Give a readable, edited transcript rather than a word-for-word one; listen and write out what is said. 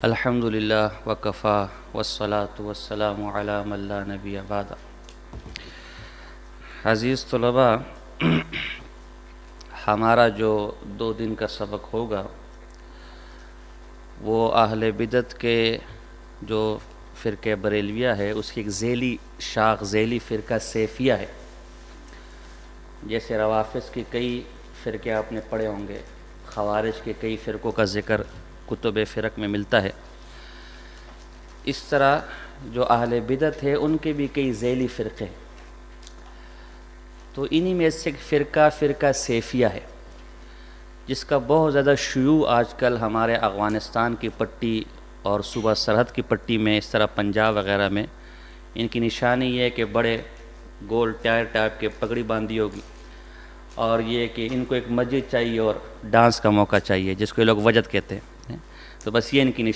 الحمدللہ وکفا والصلاة والسلام علی من لا نبی بعد۔ عزیز طلباء، ہمارا جو 2 دن کا سبق ہوگا وہ اہل بدعت کے جو فرقہ بریلویہ ہے اس کی ایک ذیلی شاخ، ذیلی فرقہ سیفیہ ہے۔ جیسے روافض کی کئی فرقے آپ نے پڑھے ہوں گے، خوارج کے کئی فرقوں کا ذکر کتب فرق میں ملتا ہے، اس طرح جو اہل بدعت ہے ان کے بھی کئی ذیلی فرقے ہیں۔ تو انہی میں سے ایک فرقہ سیفیہ ہے، جس کا بہت زیادہ شیوع آج کل ہمارے افغانستان کی پٹی اور صوبہ سرحد کی پٹی میں، اس طرح پنجاب وغیرہ میں ان کی نشانی یہ ہے کہ بڑے گول ٹائپ کے پگڑی باندھی ہوگی، اور یہ کہ ان کو ایک مسجد چاہیے اور ڈانس کا موقع چاہیے، جس کو یہ لوگ وجد کہتے ہیں۔ تو بس یہ ان کی نشانی